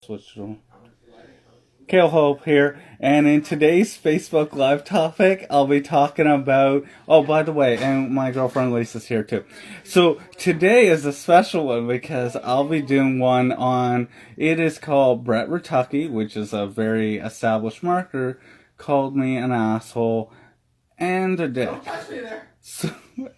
Switch to Kayol Hope here, and in today's Facebook Live topic, I'll be talking about, oh, by the way, and my girlfriend Lisa's here too. So today is a special one because I'll be doing one on, it is called Brett Rutecky, which is a very established marketer, called me an asshole and a dick. So,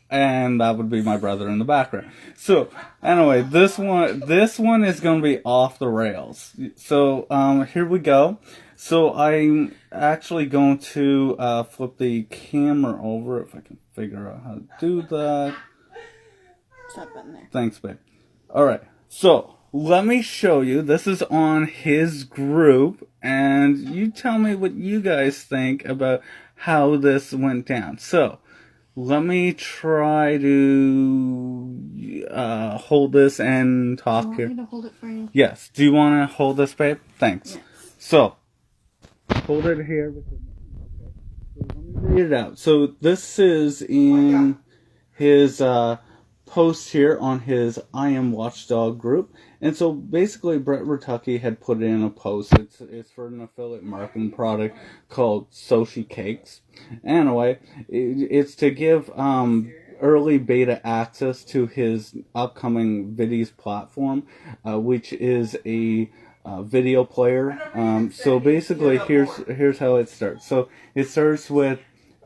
and that would be my brother in the background. So anyway, this one is going to be off the rails. So here we go. So I'm actually going to flip the camera over if I can figure out how to do that. Stop in there. Thanks, babe. All right. So let me show you. This is on his group, and you tell me what you guys think about how this went down. So let me try to hold this and talk here. Do you want me to hold it for you? Yes. Do you want to hold this, babe? Thanks. Yes. So, hold it here. So let me read it out. So this is in his post here on his I Am Watchdog group. And so basically Brett Rutecky had put in a post. It's for an affiliate marketing product called Sushi Cakes. Anyway, it's to give early beta access to his upcoming Viddies platform, which is a video player. So basically here's how it starts. So it starts with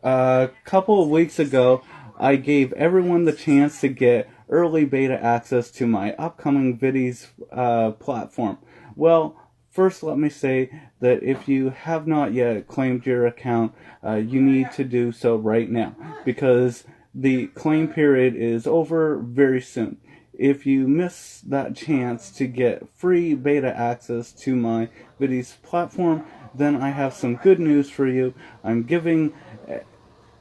a couple of weeks ago, I gave everyone the chance to get early beta access to my upcoming Viddies platform. Well, first let me say that if you have not yet claimed your account, you need to do so right now, because the claim period is over very soon. If you miss that chance to get free beta access to my Viddies platform, then I have some good news for you. I'm giving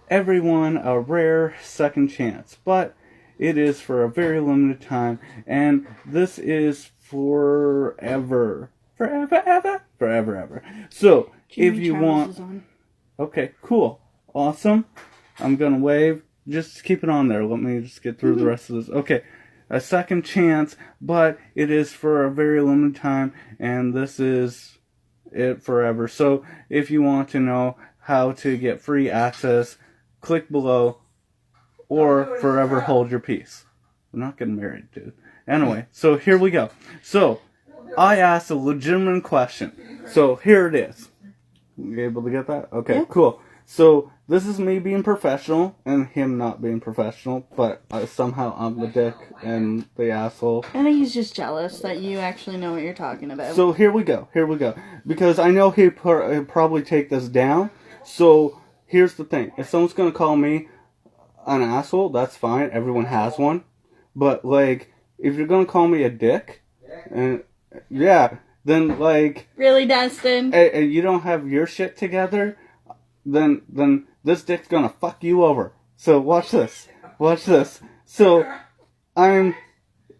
everyone a rare second chance, but it is for a very limited time, and this is forever. Forever. So, if you want... Okay, cool. Awesome. I'm gonna wave. Just keep it on there. Let me just get through the rest of this. Okay. A second chance, but it is for a very limited time, and this is it forever. So, if you want to know how to get free access, click below, or forever hold your peace. I'm not getting married, dude. Anyway, so here we go. So, I asked a legitimate question. So, here it is. You able to get that? Okay, yeah. Cool. So, this is me being professional, and him not being professional, but somehow I'm the dick and the asshole. I think he's just jealous that you actually know what you're talking about. So, here we go. Because I know he'll probably take this down. So, here's the thing. If someone's going to call me an asshole, that's fine. Everyone has one. But, like, if you're going to call me a dick, and yeah, then, like... Really, Dustin? And you don't have your shit together, then this dick's going to fuck you over. So, watch this. So, I'm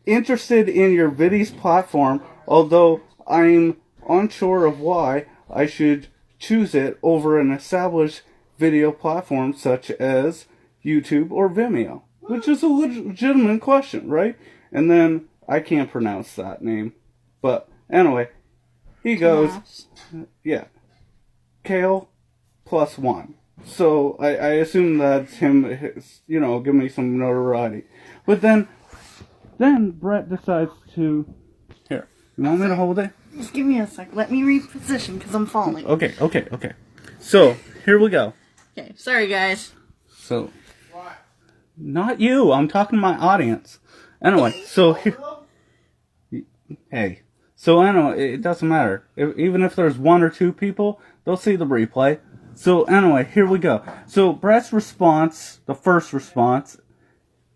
interested in your Viddies platform, although I'm unsure of why I should choose it over an established video platform such as YouTube or Vimeo, which is a legitimate question, right? And then I can't pronounce that name, but anyway, he goes, yeah, Kayol +1. So I assume that's him, give me some notoriety. But then Brett decides to, here, you want me to hold it? Just give me a sec. Let me reposition because I'm falling. Okay. So, here we go. Okay, sorry guys. So, not you. I'm talking to my audience. Anyway, so here... Hey. So anyway, it doesn't matter. Even if there's one or two people, they'll see the replay. So anyway, here we go. So Brett's response, the first response,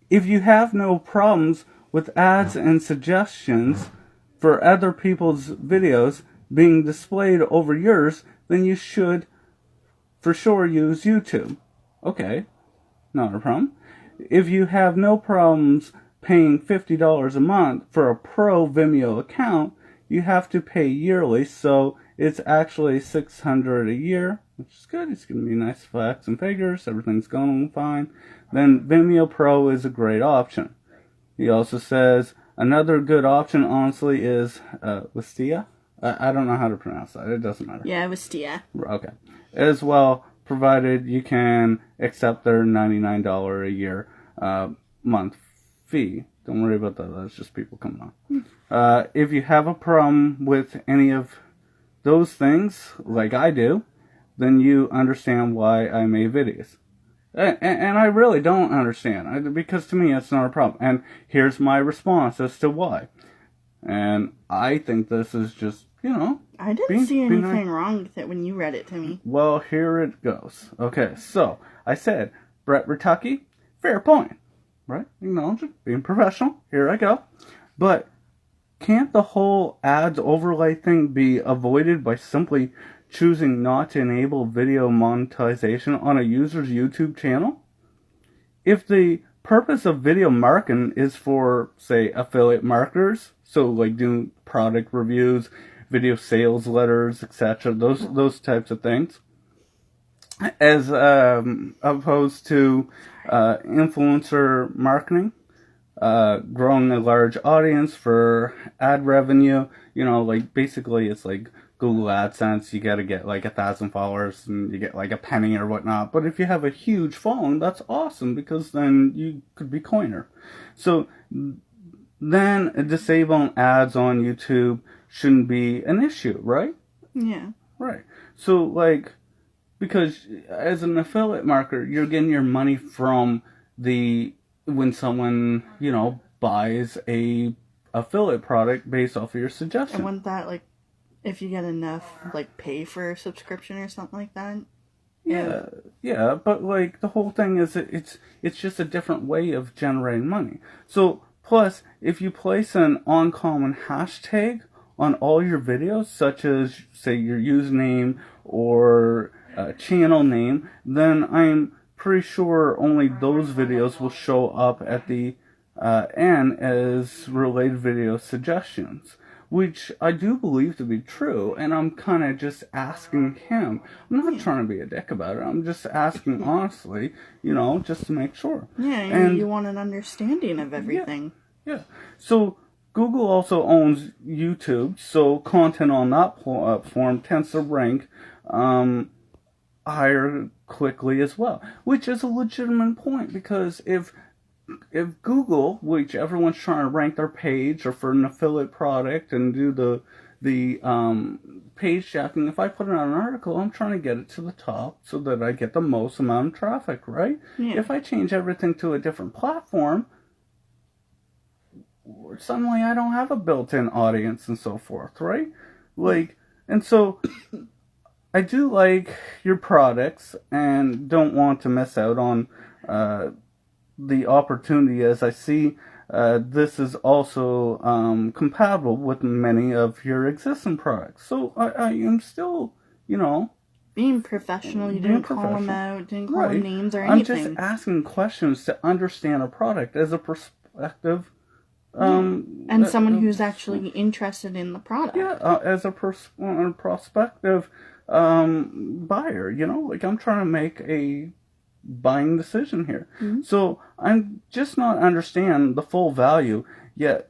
if you have no problems with ads and suggestions for other people's videos being displayed over yours, then you should for sure use YouTube. Okay, not a problem. If you have no problems paying $50 a month for a pro Vimeo account, you have to pay yearly, so it's actually $600 a year, which is good. It's going to be nice facts and figures. Everything's going fine. Then Vimeo Pro is a great option. He also says another good option, honestly, is Wistia. I don't know how to pronounce that. It doesn't matter. Yeah, it was Stia. Okay. As well, provided you can accept their $99 a year month fee. Don't worry about that. That's just people coming on. If you have a problem with any of those things, like I do, then you understand why I made videos. And I really don't understand, because to me it's not a problem. And here's my response as to why. And I think this is just, I didn't see anything wrong with it when you read it to me. Well, here it goes. Okay, so I said, Brett Rutecky, fair point, right? Acknowledge it, being professional. Here I go. But can't the whole ads overlay thing be avoided by simply choosing not to enable video monetization on a user's YouTube channel? If the purpose of video marketing is for, say, affiliate marketers, so like doing product reviews, video sales letters, etc., those types of things, as opposed to influencer marketing, growing a large audience for ad revenue, like basically it's like Google AdSense, you gotta get like 1,000 followers and you get like a penny or whatnot. But if you have a huge following, that's awesome, because then you could be coiner. So then disabling ads on YouTube shouldn't be an issue, right? Yeah. Right. So like, because as an affiliate marketer, you're getting your money from when someone, buys a affiliate product based off of your suggestion. And wouldn't that, like, if you get enough, like, pay for a subscription or something like that? Yeah, but like the whole thing is it's just a different way of generating money. So plus, if you place an uncommon hashtag on all your videos, such as say your username or channel name, then I'm pretty sure only those videos will show up at the end as related video suggestions, which I do believe to be true, and I'm kind of just asking him. I'm not trying to be a dick about it. I'm just asking honestly, just to make sure. Yeah, and you want an understanding of everything. Yeah. So Google also owns YouTube, so content on that platform tends to rank higher quickly as well, which is a legitimate point, because if Google, which everyone's trying to rank their page or for an affiliate product and do the page jacking, if I put out an article, I'm trying to get it to the top so that I get the most amount of traffic, right? Yeah. If I change everything to a different platform, suddenly I don't have a built-in audience and so forth, right? Like, and so I do like your products and don't want to miss out on the opportunity, as I see this is also compatible with many of your existing products. So I am still, being professional. You didn't call them out, didn't call them names or anything. I'm just asking questions to understand a product as a perspective. And someone who's actually interested in the product. Yeah, as a prospective buyer, like I'm trying to make a buying decision here. Mm-hmm. So I'm just not understand the full value yet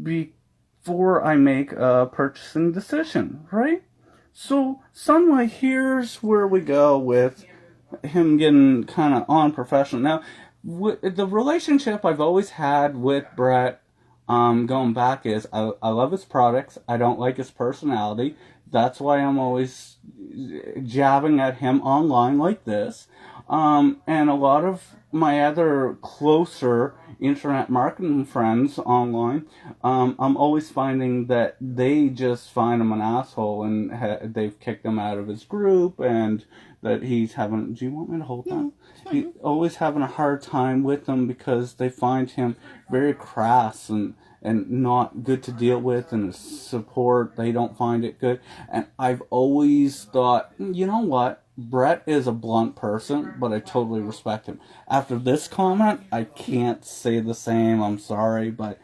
before I make a purchasing decision, right? So suddenly here's where we go with him getting kind of unprofessional. Now, the relationship I've always had with Brett, going back, is I love his products. I don't like his personality. That's why I'm always jabbing at him online like this. And a lot of my other closer internet marketing friends online, I'm always finding that they just find him an asshole, and they've kicked him out of his group, and that he's having... Do you want me to hold that? He's always having a hard time with them because they find him very crass and not good to deal with, and his support, they don't find it good. And I've always thought, you know what? Brett is a blunt person, but I totally respect him. After this comment, I can't say the same. I'm sorry, but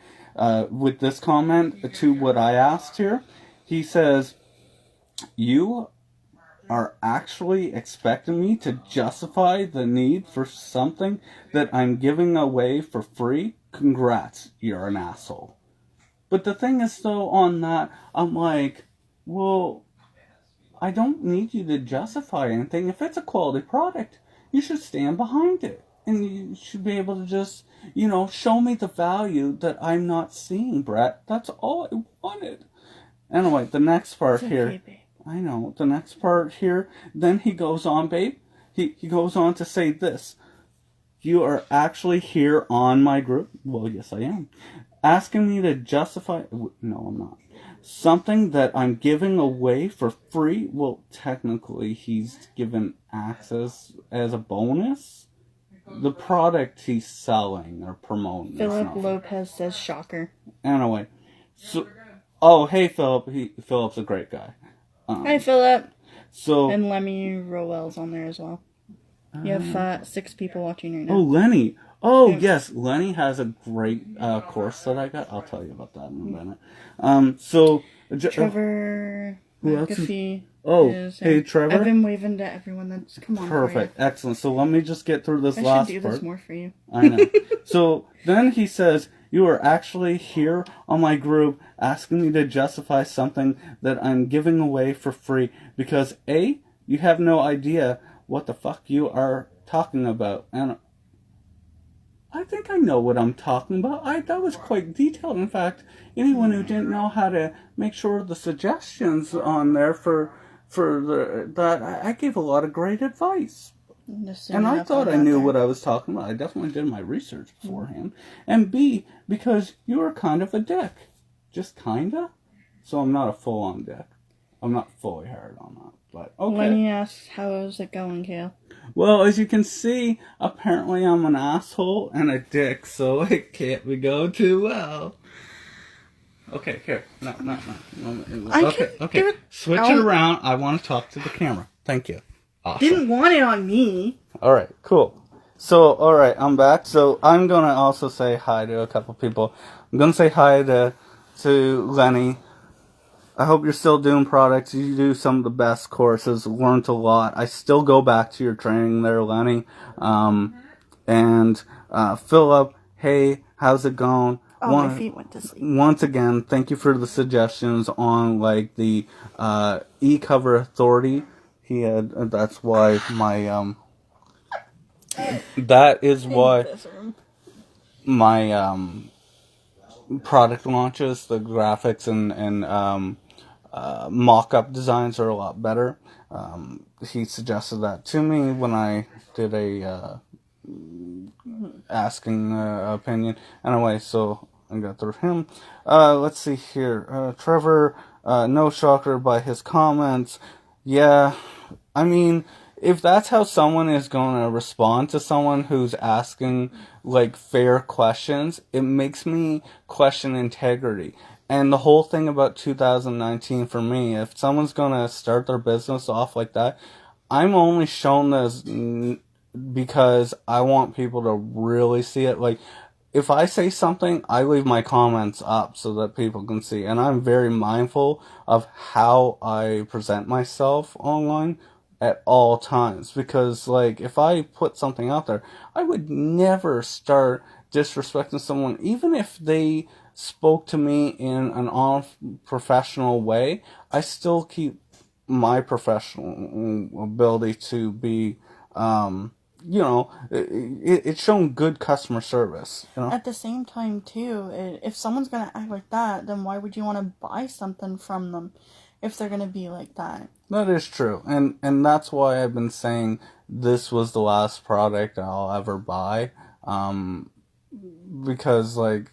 with this comment to what I asked here, he says, "You are actually expecting me to justify the need for something that I'm giving away for free? Congrats, you're an asshole." But the thing is, though, on that, I'm like, well, I don't need you to justify anything. If it's a quality product, you should stand behind it. And you should be able to just, show me the value that I'm not seeing, Brett. That's all I wanted. Anyway, the next part It's here. okay, babe. I know. The next part here. Then he goes on, babe. He goes on to say this. You are actually here on my group. Well, yes, I am. Asking me to justify. No, I'm not. Something that I'm giving away for free. Well, technically, he's given access as a bonus. The product he's selling or promoting. Philip Lopez says shocker. Anyway, so hey Philip, Philip's a great guy. Hi Philip. So and Lemmy Rowell's on there as well. You have 6 people watching right now. Oh, Lenny. Oh yes, Lenny has a great course that I got. I'll tell you about that in a minute. So Trevor McAfee. Hey Trevor. I've been waving to everyone that's come on. Perfect, excellent. So let me just get through this I last should do part. this more for you. I know. So then he says, you are actually here on my group asking me to justify something that I'm giving away for free because A, you have no idea what the fuck you are talking about. And I think I know what I'm talking about. That was quite detailed. In fact, anyone who didn't know how to make sure the suggestions on there I gave a lot of great advice. And I thought I knew what I was talking about. I definitely did my research beforehand. And B, because you were kind of a dick. Just kinda. So I'm not a full-on dick. I'm not fully hard on that. But okay. Lenny asks, how is it going, Kayol? Well, as you can see, apparently I'm an asshole and a dick, so it can't be going too well. Okay, here. No. Okay. Switch it around. I want to talk to the camera. Thank you. Awesome. Didn't want it on me. Alright, cool. So, alright, I'm back. So, I'm going to also say hi to a couple people. I'm going to say hi to Lenny. I hope you're still doing products. You do some of the best courses. Learned a lot. I still go back to your training there, Lenny. And Philip, hey, how's it going? My feet went to sleep. Once again, thank you for the suggestions on like the e-cover authority. He had. That's why my That is why my product launches, the graphics and mock-up designs are a lot better. He suggested that to me when I did a asking opinion. Anyway, so I got through him. Let's see here. Trevor, no shocker by his comments. Yeah, I mean, if that's how someone is going to respond to someone who's asking, like, fair questions, it makes me question integrity. And the whole thing about 2019 for me, if someone's going to start their business off like that, I'm only shown this because I want people to really see it. Like, if I say something, I leave my comments up so that people can see. And I'm very mindful of how I present myself online at all times. Because, like, if I put something out there, I would never start disrespecting someone, even if they spoke to me in an unprofessional way. I still keep my professional ability to be, it's showing good customer service. At the same time, too, if someone's going to act like that, then why would you want to buy something from them if they're going to be like that? That is true. And that's why I've been saying this was the last product I'll ever buy. Because, like,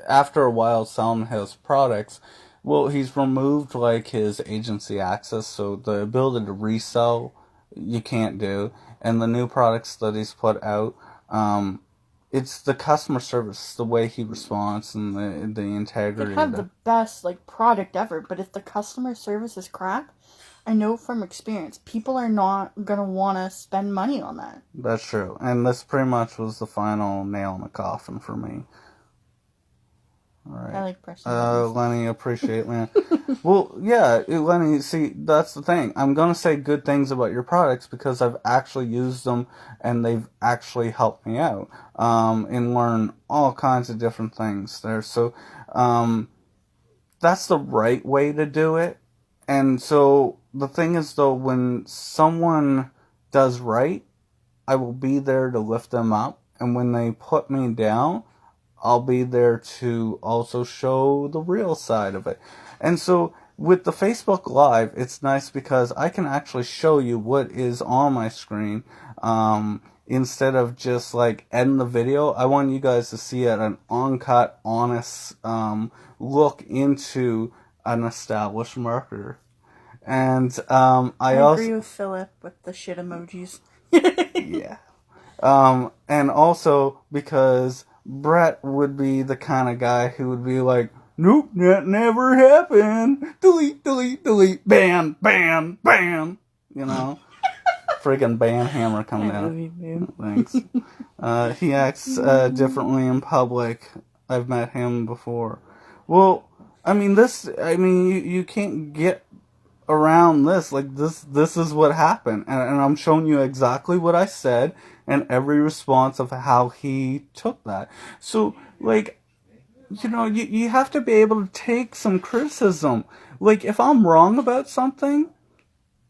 after a while selling his products, well, he's removed, like, his agency access, so the ability to resell, you can't do. And the new products that he's put out, it's the customer service, the way he responds, and the integrity. They have the best, like, product ever, but if the customer service is crap, I know from experience, people are not going to want to spend money on that. That's true. And this pretty much was the final nail in the coffin for me. All right. I like pressing Lenny, appreciate, man. Well, yeah, Lenny, see, that's the thing. I'm going to say good things about your products because I've actually used them and they've actually helped me out and learn all kinds of different things there. So, that's the right way to do it. And so the thing is, though, when someone does right, I will be there to lift them up. And when they put me down, I'll be there to also show the real side of it. And so with the Facebook Live, it's nice because I can actually show you what is on my screen. Instead of just like end the video, I want you guys to see it an uncut, honest look into an established marketer. And I also agree with Philip with the shit emojis. yeah. And also because Brett would be the kind of guy who would be like, nope, that never happened. Delete, delete, delete. Ban, ban, ban. You know? Friggin' ban hammer coming I out. love you, babe. Thanks. He acts differently in public. I've met him before. Well, I mean, you can't get around this. Like, this is what happened. And I'm showing you exactly what I said and every response of how he took that. So, like, you have to be able to take some criticism. Like, if I'm wrong about something,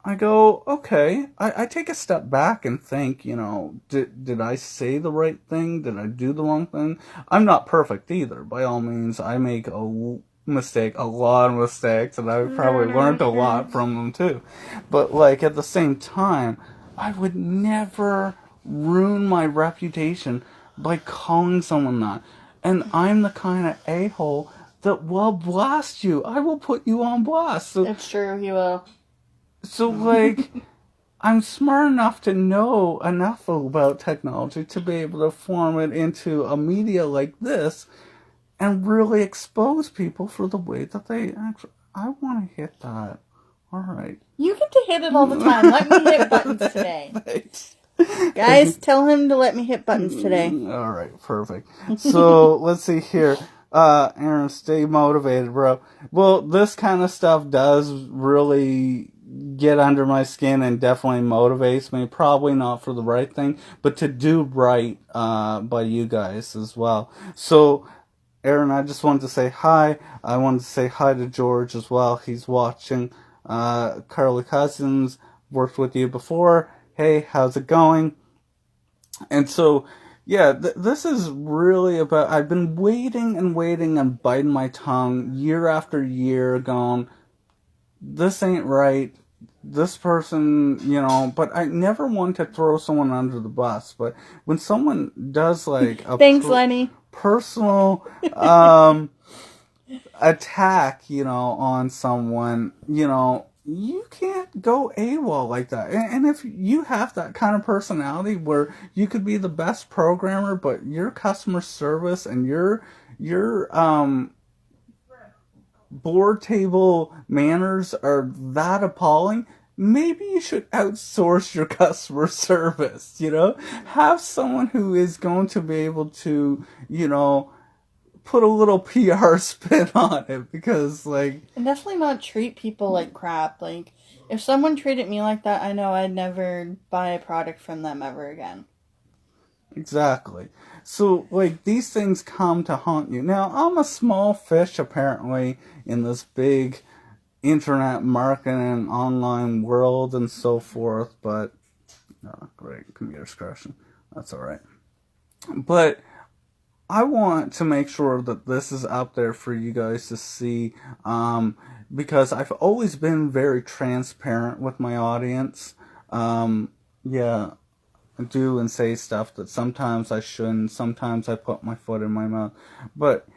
I go, okay, I take a step back and think, did I say the right thing? Did I do the wrong thing? I'm not perfect either. By all means, I make a lot of mistakes, and I've probably learned a lot from them too. But, like, at the same time, I would never ruin my reputation by calling someone that. And I'm the kind of a-hole that will blast you. I will put you on blast. So, It's true, he will. like, I'm smart enough to know enough about technology to be able to form it into a media like this and really expose people for the way that they actually. I want to hit that. All right. You get to hit it all the time. Let me hit buttons today. Thanks. Guys, tell him to let me hit buttons today. All right, perfect. So let's see here. Aaron, stay motivated, bro. Well, this kind of stuff does really get under my skin and definitely motivates me. Probably not for the right thing, but to do right by you guys as well. So, Aaron, I just wanted to say hi. I wanted to say hi to George as well. He's watching. Carly Cousins, worked with you before. Hey, how's it going? And so, yeah, this is really about. I've been waiting and biting my tongue year after year, going, this ain't right. This person, but I never want to throw someone under the bus. But when someone does like a Thanks, Lenny. personal attack, on someone, you can't go AWOL like that. And if you have that kind of personality where you could be the best programmer, but your customer service and your board table manners are that appalling, maybe you should outsource your customer service, Have someone who is going to be able to, put a little PR spin on it, because, like... And definitely not treat people like crap. Like, if someone treated me like that, I know I'd never buy a product from them ever again. Exactly. So, like, these things come to haunt you. Now, I'm a small fish, apparently, in this big internet marketing online world and so forth, but... Oh, great, computer's crashing. That's alright. But I want to make sure that this is out there for you guys to see, because I've always been very transparent with my audience. Yeah, I do and say stuff that sometimes I shouldn't, sometimes I put my foot in my mouth. But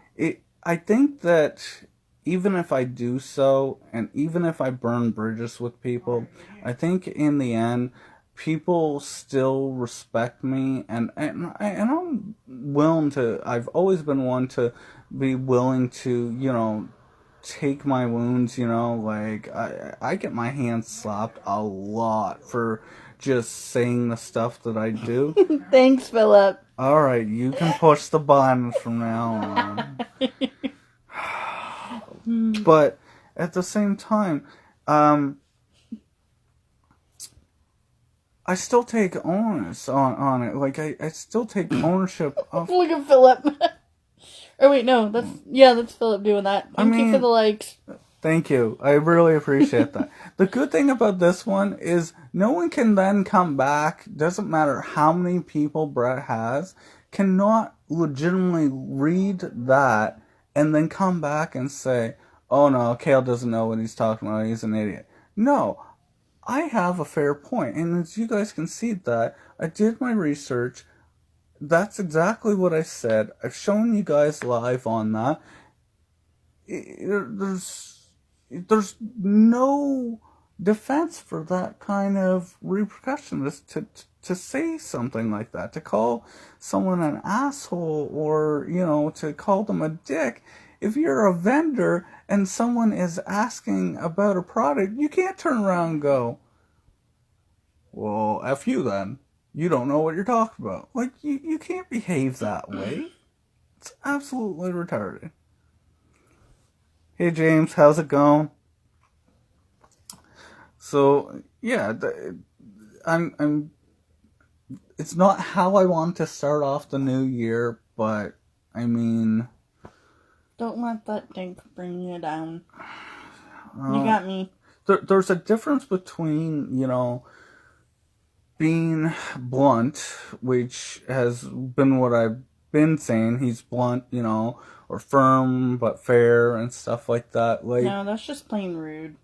I think that even if I do so, and even if I burn bridges with people, I think in the end, people still respect me, and I'm willing to. I've always been one to be willing to, take my wounds. Like I get my hands slapped a lot for just saying the stuff that I do. Thanks, Philip. All right, you can push the buttons from now on. But at the same time, I still take onus on it. Like, I still take ownership of... Look at Philip. Oh wait, no, that's Philip doing that. Thank you for the likes. Thank you. I really appreciate that. The good thing about this one is no one can then come back, doesn't matter how many people Brett has, cannot legitimately read that and then come back and say, oh no, Kale doesn't know what he's talking about, he's an idiot. No, I have a fair point, and as you guys can see that, I did my research. That's exactly what I said. I've shown you guys live on that. There's no defense for that kind of repercussion. To say something like that, to call someone an asshole, or to call them a dick. If you're a vendor and someone is asking about a product, you can't turn around and go, well, F you then. You don't know what you're talking about. Like, you can't behave that way. It's absolutely retarded. Hey James, how's it going? So yeah, I'm. It's not how I want to start off the new year, but I mean, don't let that dink bring you down. You got me. There's a difference between being blunt, which has been what I've been saying. He's blunt, or firm but fair and stuff like that. Like, no, that's just plain rude.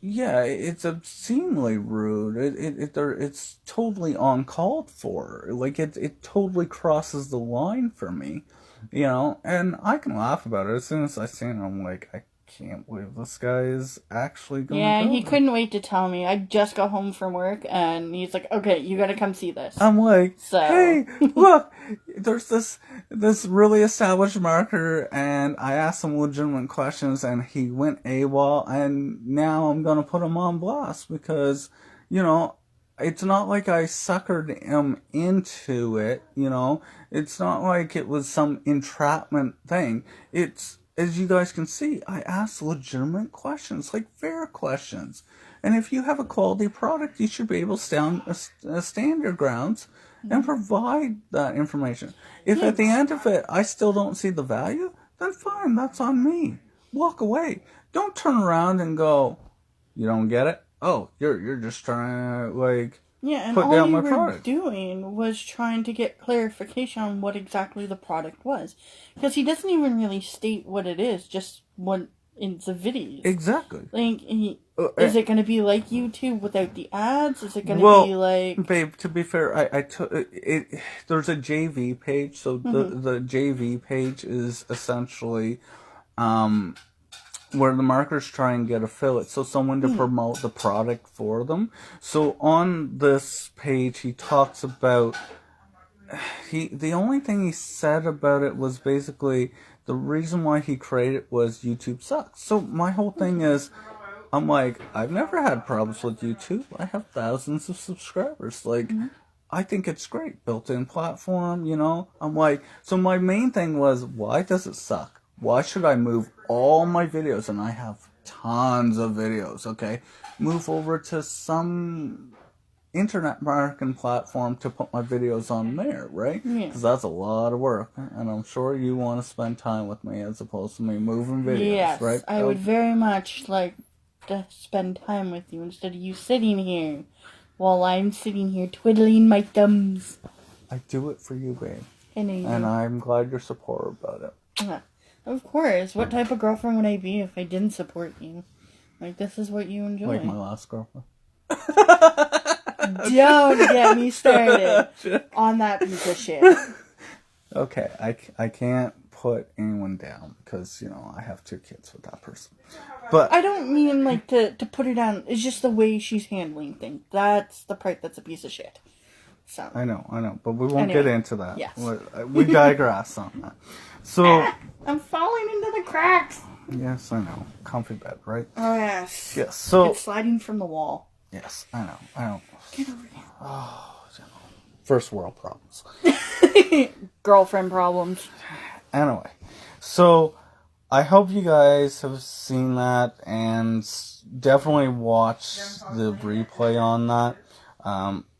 Yeah, it's obscenely rude. It's totally uncalled for. Like, it totally crosses the line for me, And I can laugh about it as soon as I see it. I'm like, I can't believe this guy is actually going. Yeah, he couldn't wait to tell me. I just got home from work, and he's like, "Okay, you gotta come see this." I'm like, hey, look, there's this really established marketer, and I asked him legitimate questions, and he went AWOL, and now I'm gonna put him on blast because, it's not like I suckered him into it, It's not like it was some entrapment thing. It's, as you guys can see, I asked legitimate questions, like fair questions. And if you have a quality product, you should be able to stand your grounds and provide that information. If at the end of it, I still don't see the value, then fine, that's on me. Walk away. Don't turn around and go, you don't get it? Oh, you're just trying to, and put all down you my were product. doing was trying to get clarification on what exactly the product was. Because he doesn't even really state what it is, just what in the video. Exactly. Like, is it going to be like YouTube without the ads? Is it going to be like... Babe, to be fair, I took it. There's a JV page, so the JV page is essentially where the marketers try and get affiliates, so someone to promote the product for them. So on this page, he talks about the only thing he said about it was basically the reason why he created it was YouTube sucks. So my whole thing is, I'm like, I've never had problems with YouTube. I have thousands of subscribers. Like, I think it's great. Built-in platform, I'm like, so my main thing was, why does it suck? Why should I move all my videos? And I have tons of videos, okay? Move over to some internet marketing platform to put my videos on there, right? Because that's a lot of work. And I'm sure you want to spend time with me as opposed to me moving videos, right? I would very much like to spend time with you instead of you sitting here while I'm sitting here twiddling my thumbs. I do it for you, babe. And I'm glad you're supportive about it. Yeah. Of course. What type of girlfriend would I be if I didn't support you? Like, this is what you enjoy. Like my last girlfriend. Don't get me started on that piece of shit. Okay, I can't put anyone down because, I have 2 kids with that person. But I don't mean, like, to put her down. It's just the way she's handling things. That's the part that's a piece of shit. So I know, but we won't get into that. Yes. We digress on that. So I'm falling into the cracks. Yes, I know. Comfy bed, right? Oh, yes. Yes, so it's sliding from the wall. Yes, I know. Get over here. Oh, first world problems. Girlfriend problems. Anyway, so I hope you guys have seen that and definitely watch the replay on that.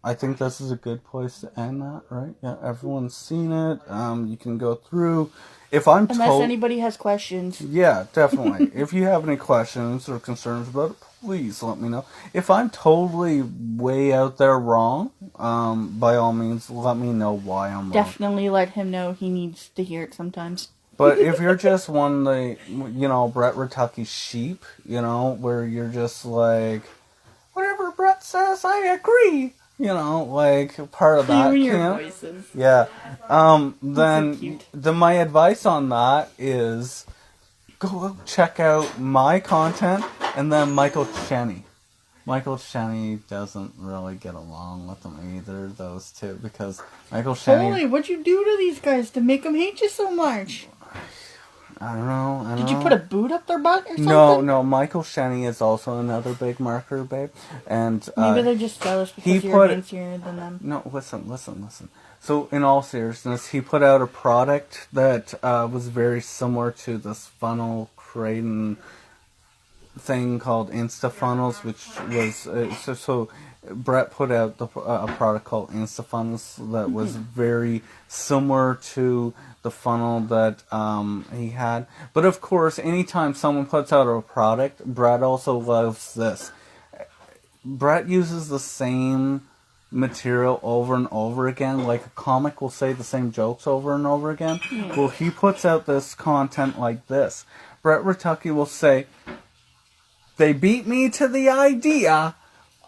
I think this is a good place to end that, right? Yeah, everyone's seen it. You can go through. if I'm Unless anybody has questions. Yeah, definitely. If you have any questions or concerns about it, please let me know. If I'm totally way out there wrong, by all means, let me know why I'm wrong. Definitely let him know he needs to hear it sometimes. But if you're just one, like, Brett Rutecky sheep, where you're just like, whatever Brett says, I agree. Like part of that You and your camp. voices. Yeah. So Then cute. my advice on that is go check out my content and then Michael Cheney. Michael Cheney doesn't really get along with them either, those two, because Michael Cheney... Holy, what'd you do to these guys to make them hate you so much? I don't know. Did you put a boot up their butt or something? No. Michael Cheney is also another big marketer, babe. And maybe they're just jealous because you're fancier than them. No, listen. So, in all seriousness, he put out a product that was very similar to this funnel creating thing called InstaFunnels, which was so Brett put out a product called InstaFunnels that was very similar to the funnel that he had. But of course, anytime someone puts out a product, Brett also loves this. Brett uses the same material over and over again, like a comic will say the same jokes over and over again. Well, he puts out this content like this. Brett Rutecky will say, they beat me to the idea.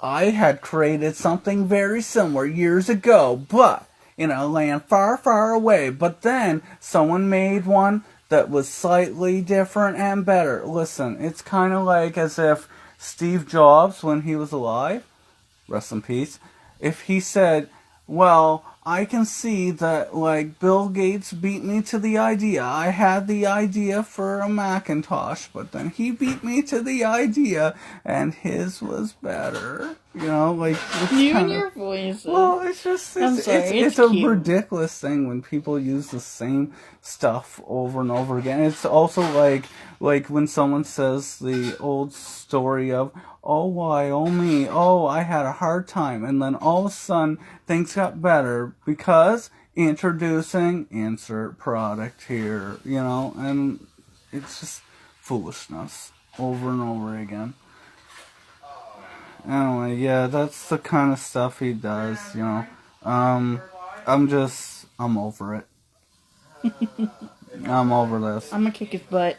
I had created something very similar years ago, but land far, far away. But then someone made one that was slightly different and better. Listen, it's kind of like as if Steve Jobs, when he was alive, rest in peace, if he said, well, I can see that, like, Bill Gates beat me to the idea. I had the idea for a Macintosh, but then he beat me to the idea, and his was better. Like... You and your voices. Well, it's just... It's a ridiculous thing when people use the same stuff over and over again. It's also like when someone says the old story of, oh, why, oh, me, oh, I had a hard time, and then all of a sudden, things got better because introducing insert product here, and it's just foolishness over and over again. Anyway, yeah, that's the kind of stuff he does, I'm over it. I'm over this. I'm gonna kick his butt.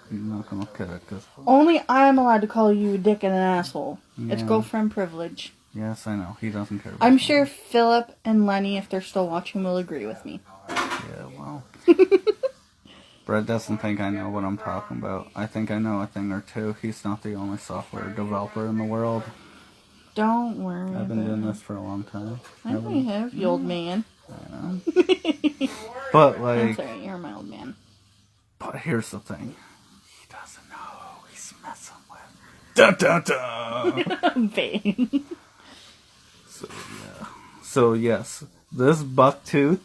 You're not gonna kick it, 'cause... Only I'm allowed to call you a dick and an asshole. Yeah. It's girlfriend privilege. Yes, I know. He doesn't care about I'm me. sure Philip and Lenny, if they're still watching, will agree with me. Yeah, well... Brett doesn't think I know what I'm talking about. I think I know a thing or two. He's not the only software developer in the world. Don't worry. I've been doing this for a long time. I know you have, you old man. I know. But, like... I'm sorry, you're my old man. But here's the thing. He doesn't know who he's messing with. Dun dun dun! Bane. So, yeah. So, yes. This bucktooth,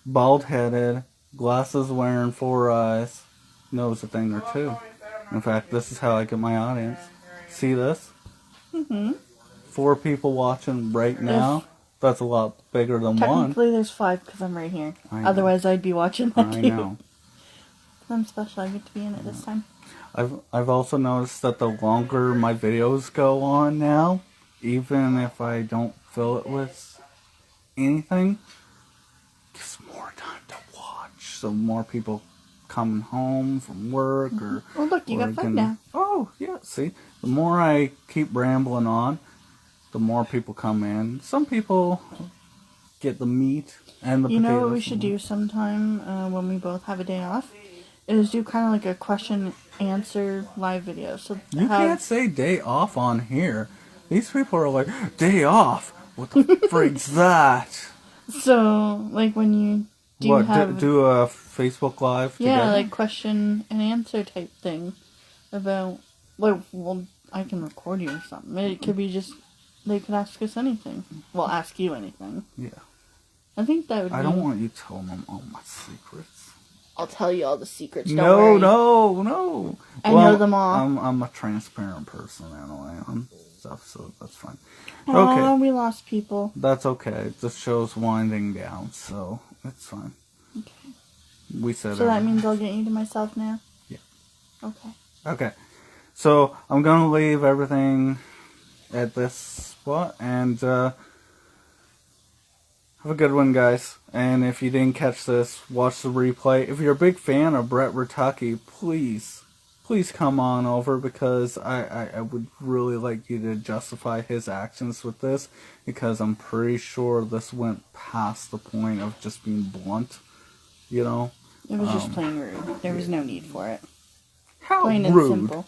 bald-headed, glasses wearing, 4 eyes, knows a thing or two. In fact, this is how I get my audience. See this? Mm-hmm. 4 people watching right now. That's a lot bigger than one. Technically, there's 5 because I'm right here. Otherwise, I'd be watching that too. I know. I'm special. I get to be in it this time. I've also noticed that the longer my videos go on now, even if I don't fill it with anything, gives more time to watch. So more people coming home from work or... Oh, look, you got 5 now. Oh, yeah, see? The more I keep rambling on, the more people come in. Some people get the meat and the potatoes. You know what we should do sometime when we both have a day off? Is do kind of like a question-answer live video. So you can't say day off on here. These people are like, day off? What the frig's that? So, like when you do a Facebook Live together? Yeah, like question and answer type thing. About, well, I can record you or something. It could be just, they could ask us anything. Well, ask you anything. Yeah. I think that would be... I don't want you telling them all my secrets. I'll tell you all the secrets. No. I know them all. I'm a transparent person anyway on stuff, so that's fine. Okay. We lost people. That's okay. The show's winding down, so it's fine. Okay. We said So that everything. means I'll get you to myself now? Yeah. Okay. Okay. So I'm gonna leave everything at this spot, and have a good one, guys. And if you didn't catch this, watch the replay. If you're a big fan of Brett Rutecky, please come on over, because I would really like you to justify his actions with this, because I'm pretty sure this went past the point of just being blunt, you know? It was just plain rude. There was no need for it. How Plain and rude. simple.